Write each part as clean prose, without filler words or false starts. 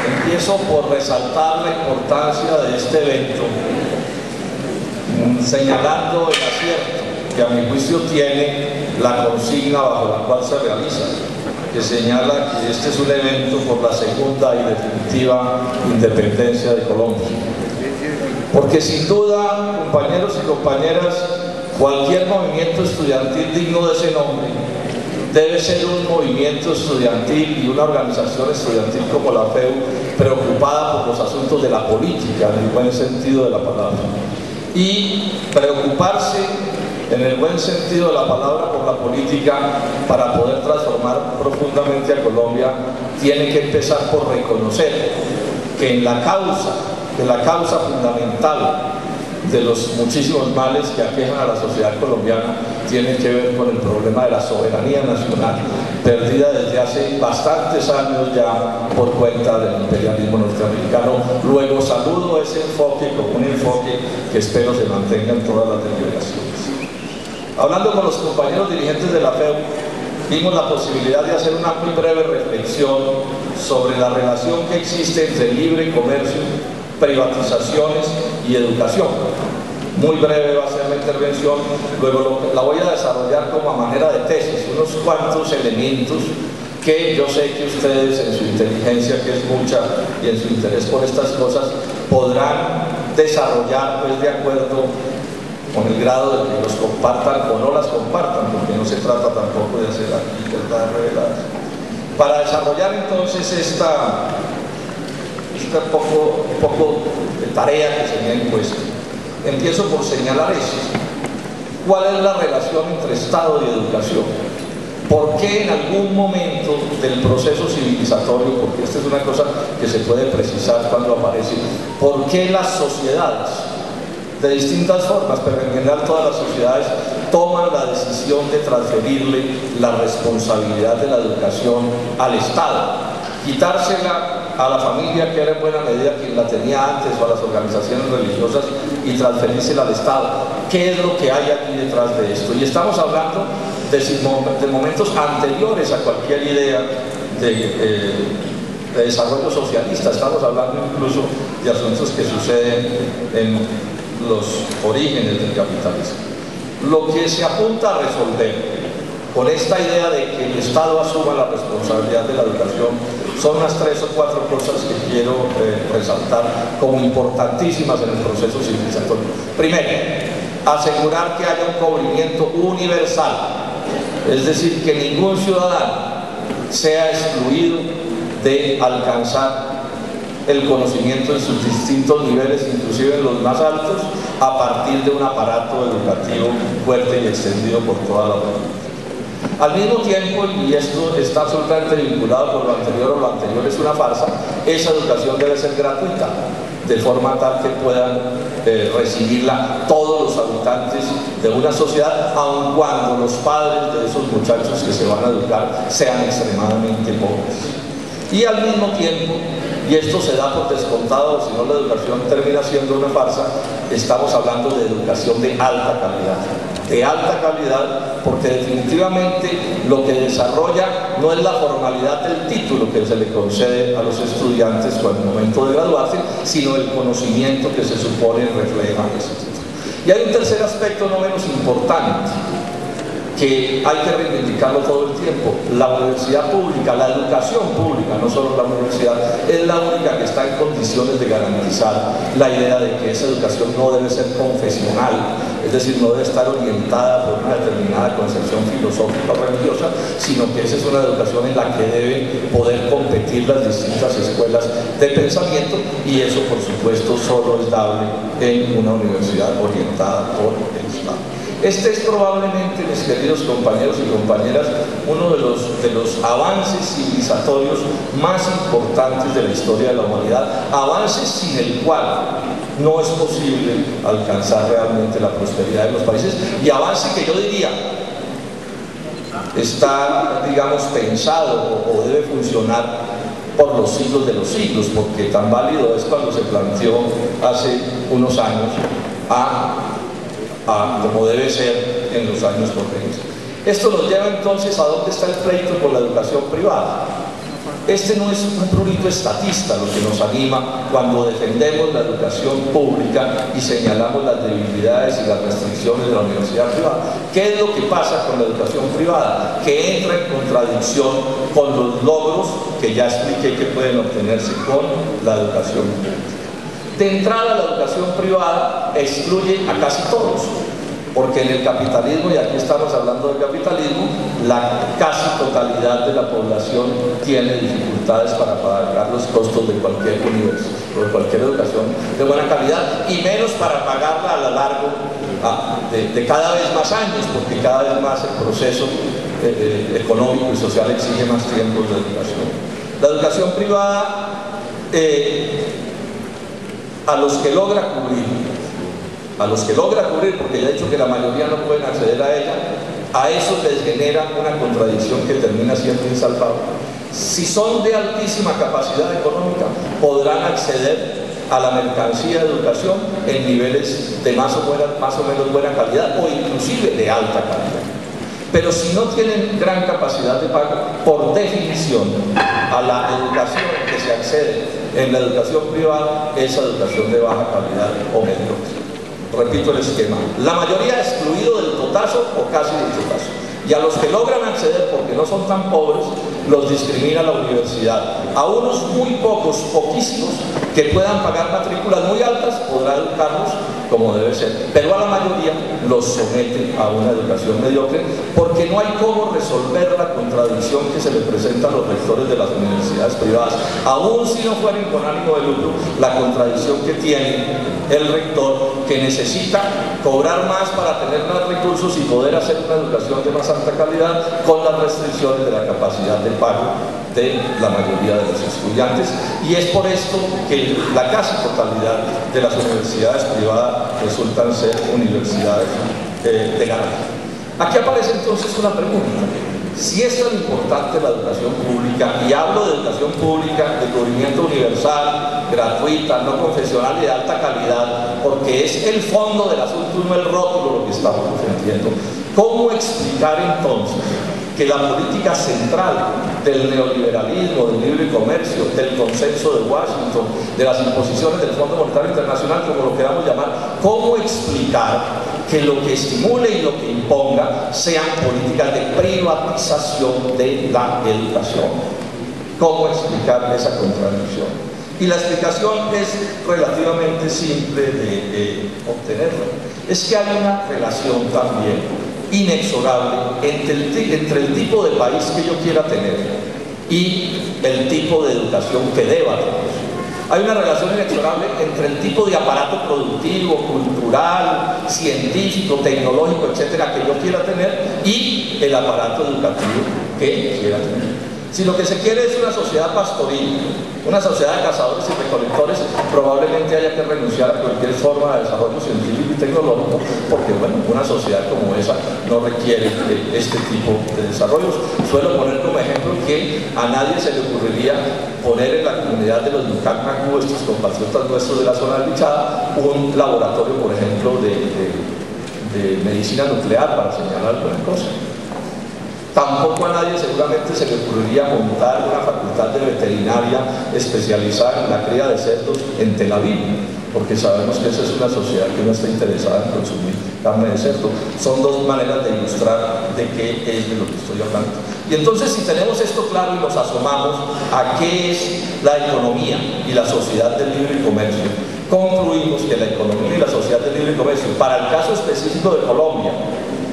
Empiezo por resaltar la importancia de este evento, señalando el acierto que a mi juicio tiene la consigna bajo la cual se realiza, que señala que este es un evento por la segunda y definitiva independencia de Colombia. Porque sin duda, compañeros y compañeras, cualquier movimiento estudiantil digno de ese nombre debe ser un movimiento estudiantil y una organización estudiantil como la FEU preocupada por los asuntos de la política en el buen sentido de la palabra, y preocuparse en el buen sentido de la palabra por la política para poder transformar profundamente a Colombia tiene que empezar por reconocer que en la causa fundamental de los muchísimos males que aquejan a la sociedad colombiana tiene que ver con el problema de la soberanía nacional, perdida desde hace bastantes años ya por cuenta del imperialismo norteamericano. Luego saludo ese enfoque como un enfoque que espero se mantenga en todas las deliberaciones. Hablando con los compañeros dirigentes de la FEU, vimos la posibilidad de hacer una muy breve reflexión sobre la relación que existe entre libre comercio, privatizaciones y educación. Muy breve va a ser la intervención, luego la voy a desarrollar como a manera de tesis, unos cuantos elementos que yo sé que ustedes en su inteligencia, que es mucha, y en su interés por estas cosas, podrán desarrollar pues de acuerdo con el grado de que los compartan o no las compartan, porque no se trata tampoco de hacer aquí verdades reveladas. Para desarrollar entonces esta poco de tarea que se me ha impuesto, empiezo por señalar eso. ¿Cuál es la relación entre Estado y educación? ¿Por qué en algún momento del proceso civilizatorio, porque esta es una cosa que se puede precisar cuando aparece, por qué las sociedades, de distintas formas, pero en general todas las sociedades, toman la decisión de transferirle la responsabilidad de la educación al Estado, quitársela a la familia, que era en buena medida quien la tenía antes, o a las organizaciones religiosas, y transferírsela al Estado? ¿Qué es lo que hay aquí detrás de esto? Y estamos hablando de momentos anteriores a cualquier idea de desarrollo socialista. Estamos hablando incluso de asuntos que suceden en los orígenes del capitalismo. Lo que se apunta a resolver con esta idea de que el Estado asuma la responsabilidad de la educación son unas 3 o 4 cosas que quiero resaltar como importantísimas en el proceso civilizatorio. Primero, asegurar que haya un cubrimiento universal, es decir, que ningún ciudadano sea excluido de alcanzar el conocimiento en sus distintos niveles, inclusive en los más altos, a partir de un aparato educativo fuerte y extendido por toda la República. Al mismo tiempo, y esto está absolutamente vinculado con lo anterior, o lo anterior es una farsa, esa educación debe ser gratuita, de forma tal que puedan recibirla todos los habitantes de una sociedad, aun cuando los padres de esos muchachos que se van a educar sean extremadamente pobres. Y al mismo tiempo, y esto se da por descontado, si no la educación termina siendo una farsa, estamos hablando de educación de alta calidad, porque definitivamente lo que desarrolla no es la formalidad del título que se le concede a los estudiantes al momento de graduarse, sino el conocimiento que se supone refleja ese título. Y hay un tercer aspecto no menos importante, que hay que reivindicarlo todo el tiempo. La universidad pública, la educación pública, no solo la universidad, es la única que está en condiciones de garantizar la idea de que esa educación no debe ser confesional, es decir, no debe estar orientada por una determinada concepción filosófica o religiosa, sino que esa es una educación en la que deben poder competir las distintas escuelas de pensamiento, y eso por supuesto solo es dable en una universidad orientada por el Estado. Este es probablemente, mis queridos compañeros y compañeras, uno de los avances civilizatorios más importantes de la historia de la humanidad, avances sin el cual no es posible alcanzar realmente la prosperidad de los países, y avance que yo diría está, digamos, pensado o debe funcionar por los siglos de los siglos, porque tan válido es cuando se planteó hace unos años como debe ser en los años corrientes. Esto nos lleva entonces a dónde está el pleito por la educación privada. Este no es un prurito estatista lo que nos anima cuando defendemos la educación pública y señalamos las debilidades y las restricciones de la universidad privada. ¿Qué es lo que pasa con la educación privada? Que entra en contradicción con los logros que ya expliqué que pueden obtenerse con la educación pública. De entrada, la educación privada excluye a casi todos, porque en el capitalismo, y aquí estamos hablando del capitalismo, la casi totalidad de la población tiene dificultades para pagar los costos de cualquier universidad o de cualquier educación de buena calidad, y menos para pagarla a lo largo de cada vez más años, porque cada vez más el proceso económico y social exige más tiempos de educación. La educación privada, a los que logra cubrir, porque ya he dicho que la mayoría no pueden acceder a ella, a eso les genera una contradicción que termina siendo insalvable. Si son de altísima capacidad económica, podrán acceder a la mercancía de educación en niveles de más o menos buena calidad o inclusive de alta calidad. Pero si no tienen gran capacidad de pago, por definición, a la educación que se accede en la educación privada es educación de baja calidad o mediocre. Repito el esquema: la mayoría excluido del totazo o casi del totazo, y a los que logran acceder porque no son tan pobres los discrimina la universidad. A unos muy pocos, poquísimos, que puedan pagar matrículas muy altas, podrá educarlos como debe ser, pero a la mayoría los somete a una educación mediocre, porque no hay cómo resolver la contradicción que se le presenta a los rectores de las universidades privadas, aun si no fueran con ánimo de lucro, la contradicción que tiene el rector, que necesita cobrar más para tener más recursos y poder hacer una educación de más alta calidad, con las restricciones de la capacidad de pago de la mayoría de los estudiantes. Y es por esto que la casi totalidad de las universidades privadas resultan ser universidades de garantía. Aquí aparece entonces una pregunta: si es tan importante la educación pública, y hablo de educación pública de cubrimiento universal, gratuita, no confesional y de alta calidad, porque es el fondo del asunto, no el rótulo lo que estamos defendiendo, ¿cómo explicar entonces que la política central del neoliberalismo, del libre comercio, del consenso de Washington, de las imposiciones del Fondo Monetario Internacional, como lo queramos llamar, cómo explicar que lo que estimule y lo que imponga sean políticas de privatización de la educación? ¿Cómo explicar esa contradicción? Y la explicación es relativamente simple de obtenerla. Es que hay una relación también inexorable entre el tipo de país que yo quiera tener y el tipo de educación que deba tener. Hay una relación inexorable entre el tipo de aparato productivo, cultural, científico, tecnológico, etcétera, que yo quiera tener y el aparato educativo que quiera tener. Si lo que se quiere es una sociedad pastoril, una sociedad de cazadores y recolectores, probablemente haya que renunciar a cualquier forma de desarrollo científico y tecnológico, porque bueno, una sociedad como esa no requiere este tipo de desarrollos. Suelo poner como ejemplo que a nadie se le ocurriría poner en la comunidad de los Nucacnacú, estos compatriotas nuestros de la zona desdichada, un laboratorio, por ejemplo, de medicina nuclear, para señalar alguna cosa. Tampoco a nadie seguramente se le ocurriría montar una facultad de veterinaria especializada en la cría de cerdos en Tel Aviv, porque sabemos que esa es una sociedad que no está interesada en consumir carne de cerdo. Son dos maneras de ilustrar de qué es de lo que estoy hablando. Y entonces, si tenemos esto claro y nos asomamos a qué es la economía y la sociedad del libre comercio, concluimos que la economía y la sociedad del libre comercio, para el caso específico de Colombia,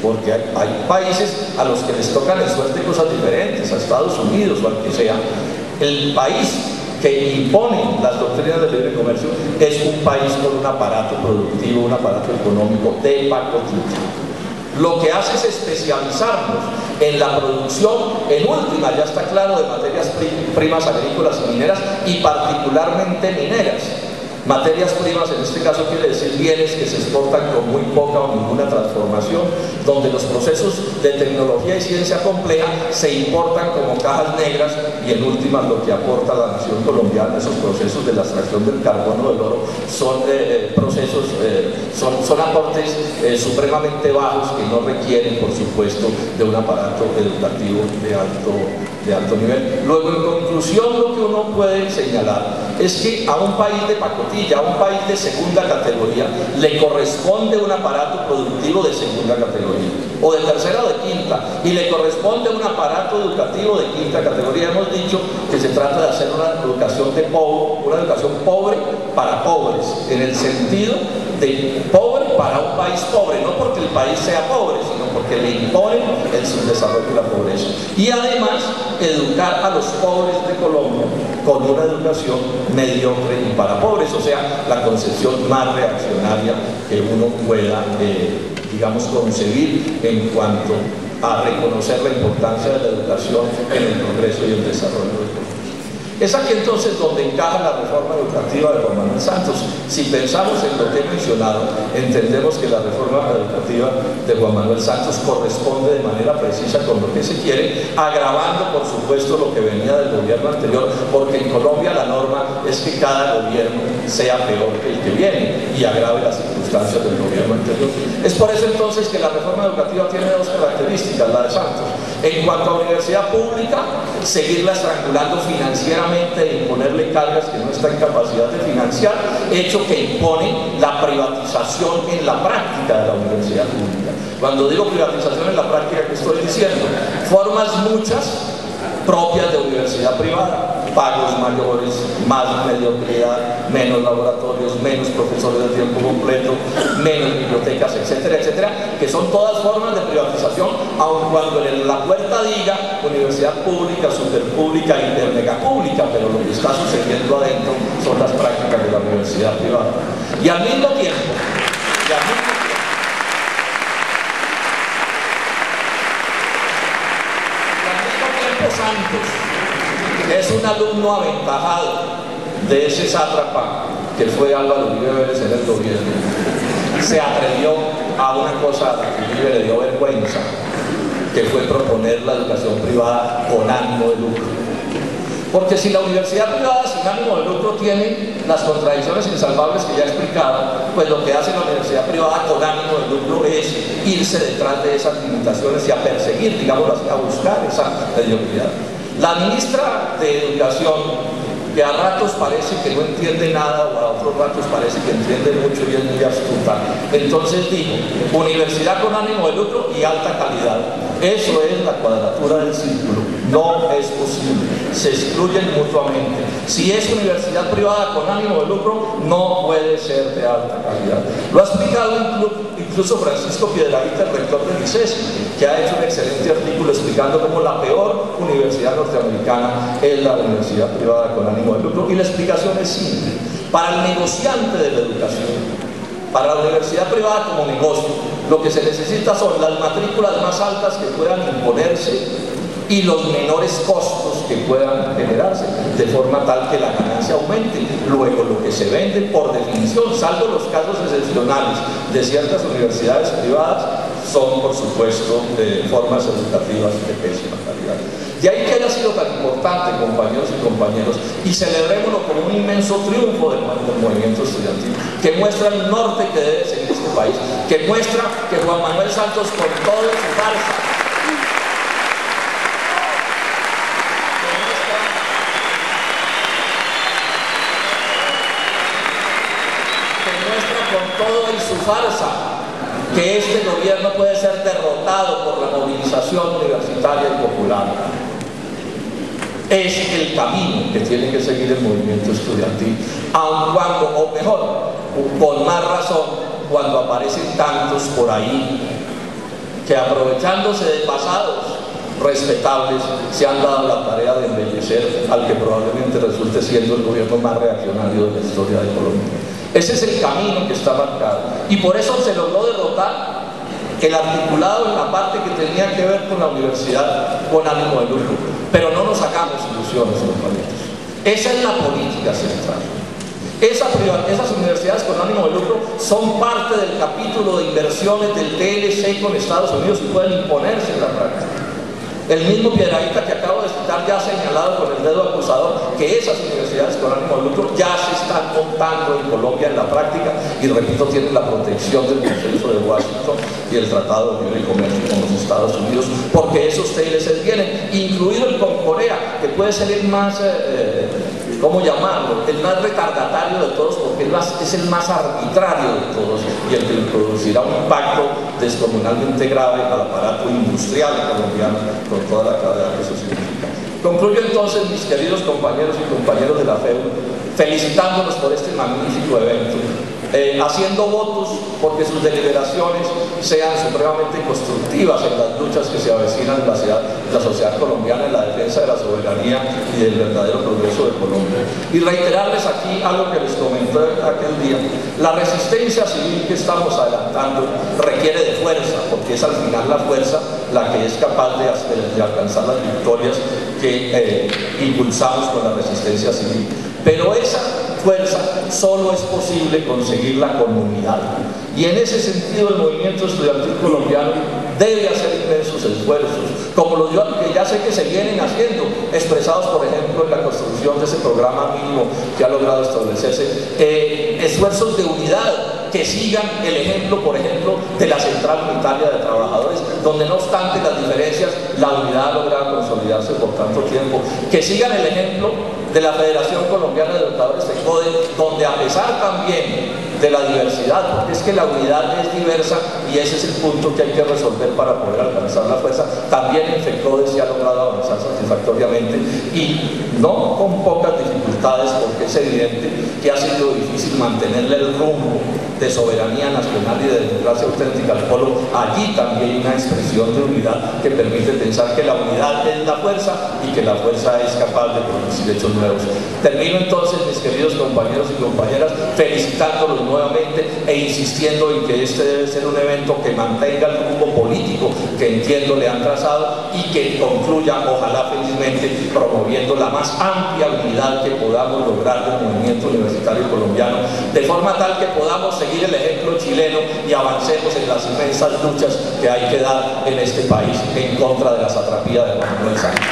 porque hay países a los que les tocan en suerte cosas diferentes, a Estados Unidos o al que sea, el país que impone las doctrinas del libre comercio es un país con un aparato productivo, un aparato económico de pacotilla. Lo que hace es especializarnos en la producción, en última, ya está claro, de materias primas agrícolas y mineras, y particularmente mineras. Materias primas, en este caso quiere decir bienes que se exportan con muy poca o ninguna transformación, donde los procesos de tecnología y ciencia compleja se importan como cajas negras, y en últimas lo que aporta la nación colombiana, esos procesos de la extracción del carbono, del oro, son procesos, son aportes supremamente bajos que no requieren, por supuesto, de un aparato educativo de alto nivel. Luego, en conclusión, lo que uno puede señalar es que a un país de pacotilla, a un país de segunda categoría, le corresponde un aparato productivo de segunda categoría, o de tercera o de quinta, y le corresponde un aparato educativo de quinta categoría. Hemos dicho que se trata de hacer una educación una educación pobre para pobres, en el sentido de pobre para un país pobre, no porque el país sea pobre, sino porque le imponen el subdesarrollo y la pobreza. Y además, educar a los pobres de Colombia con una educación mediocre y para pobres, o sea, la concepción más reaccionaria que uno pueda, digamos, concebir en cuanto a reconocer la importancia de la educación en el progreso y el desarrollo del país. Es aquí entonces donde encaja la reforma educativa de Juan Manuel Santos. Si pensamos en lo que he mencionado, entendemos que la reforma educativa de Juan Manuel Santos corresponde de manera precisa con lo que se quiere, agravando por supuesto lo que venía del gobierno anterior, porque en Colombia la norma es que cada gobierno sea peor que el que viene y agrave las circunstancias del gobierno anterior. Es por eso entonces que la reforma educativa tiene dos características, la de Santos. En cuanto a universidad pública, seguirla estrangulando financieramente e imponerle cargas que no está en capacidad de financiar, hecho que impone la privatización en la práctica de la universidad pública. Cuando digo privatización en la práctica, ¿qué estoy diciendo? Formas muchas propias de universidad privada, pagos mayores, más mediocridad, menos laboratorios, menos profesores de tiempo completo, menos bibliotecas, etcétera, etcétera, que son todas formas de privatización, aun cuando en la puerta diga universidad pública, superpública, intermegapública, pero lo que está sucediendo adentro son las prácticas de la universidad privada. Y al mismo tiempo, Santos es un alumno aventajado de ese sátrapa que fue Álvaro Uribe Vélez en el gobierno. Se atrevió a una cosa a la que Uribe le dio vergüenza, que fue proponer la educación privada con ánimo de lucro. Porque si la universidad privada sin ánimo de lucro tiene las contradicciones insalvables que ya he explicado, pues lo que hace la universidad privada con ánimo de lucro es irse detrás de esas limitaciones y a perseguir, digámoslo así, a buscar esa mediocridad. La ministra de Educación, que a ratos parece que no entiende nada o a otros ratos parece que entiende mucho y es muy astuta, entonces dijo, universidad con ánimo de lucro y alta calidad. Eso es la cuadratura del círculo, no es posible, se excluyen mutuamente. Si es universidad privada con ánimo de lucro, no puede ser de alta calidad. Lo ha explicado incluso Francisco Piedrahita, el rector del ICES, que ha hecho un excelente artículo explicando cómo la peor universidad norteamericana es la universidad privada con ánimo de lucro, y la explicación es simple. Para el negociante de la educación, para la universidad privada como negocio, lo que se necesita son las matrículas más altas que puedan imponerse y los menores costos que puedan generarse, de forma tal que la ganancia aumente. Luego, lo que se vende, por definición, salvo los casos excepcionales de ciertas universidades privadas, son, por supuesto, formas educativas de pésima calidad. De ahí que haya sido tan importante, compañeros y compañeros, y celebrémoslo como un inmenso triunfo del movimiento estudiantil, que muestra el norte que debe seguir este país, que muestra que Juan Manuel Santos, con todo su farsa, que este gobierno puede ser derrotado por la movilización universitaria y popular. Es el camino que tiene que seguir el movimiento estudiantil, aun cuando, o mejor, con más razón, cuando aparecen tantos por ahí que, aprovechándose de pasados respetables, se han dado la tarea de embellecer al que probablemente resulte siendo el gobierno más reaccionario de la historia de Colombia. Ese es el camino que está marcado, y por eso se logró derrotar el articulado en la parte que tenía que ver con la universidad con ánimo de lucro. Pero no nos hagamos ilusiones, compañeros. Esa es la política central. Esas universidades con ánimo de lucro son parte del capítulo de inversiones del TLC con Estados Unidos y pueden imponerse en la práctica. El mismo Piedrahita que acabo de citar ya ha señalado con el dedo acusador que esas universidades con ánimo de lucro ya se están montando en Colombia en la práctica y, repito, tienen la protección del Consenso de Washington y el Tratado de Libre Comercio con los Estados Unidos, porque esos TLCs vienen, incluido el con Corea, que puede ser el más, ¿cómo llamarlo?, el más retardatario de todos, porque es el más arbitrario de todos y el que le producirá un impacto descomunalmente grave al aparato industrial colombiano con toda la cadena que eso significa. Concluyo entonces, mis queridos compañeros y compañeras de la FEU, felicitándolos por este magnífico evento, haciendo votos porque sus deliberaciones sean supremamente constructivas en las luchas que se avecinan en la sociedad colombiana en la defensa de la soberanía y del verdadero progreso de Colombia. Y reiterarles aquí algo que les comenté aquel día: la resistencia civil que estamos adelantando requiere de fuerza, porque es al final la fuerza la que es capaz de alcanzar las victorias que impulsamos con la resistencia civil. Pero esa fuerza solo es posible conseguirla con unidad. Y en ese sentido el movimiento estudiantil colombiano debe hacer inmensos esfuerzos, como los que ya sé que se vienen haciendo, expresados por ejemplo en la construcción de ese programa mínimo que ha logrado establecerse, esfuerzos de unidad que sigan el ejemplo, por ejemplo, de la Central Unitaria de Trabajadores, donde no obstante las diferencias, la unidad ha logrado consolidarse por tanto tiempo, que sigan el ejemplo de la Federación Colombiana de Educadores de CODE, donde a pesar también de la diversidad, porque es que la unidad es diversa y ese es el punto que hay que resolver para poder alcanzar la fuerza, también en FECODE se ha logrado avanzar satisfactoriamente y no con pocas dificultades, porque es evidente que ha sido difícil mantenerle el rumbo de soberanía nacional y de democracia auténtica al pueblo. Allí también hay una expresión de unidad que permite pensar que la unidad es la fuerza y que la fuerza es capaz de producir hechos nuevos. Termino entonces, mis queridos compañeros y compañeras, felicitándolos nuevamente e insistiendo en que este debe ser un evento que mantenga el rumbo político que entiendo le han trazado y que concluya, ojalá felizmente, promoviendo la más amplia unidad que podamos lograr del movimiento universitario colombiano, de forma tal que podamos seguir el ejemplo chileno y avancemos en las inmensas luchas que hay que dar en este país en contra de la satrapía de Juan Manuel Santos.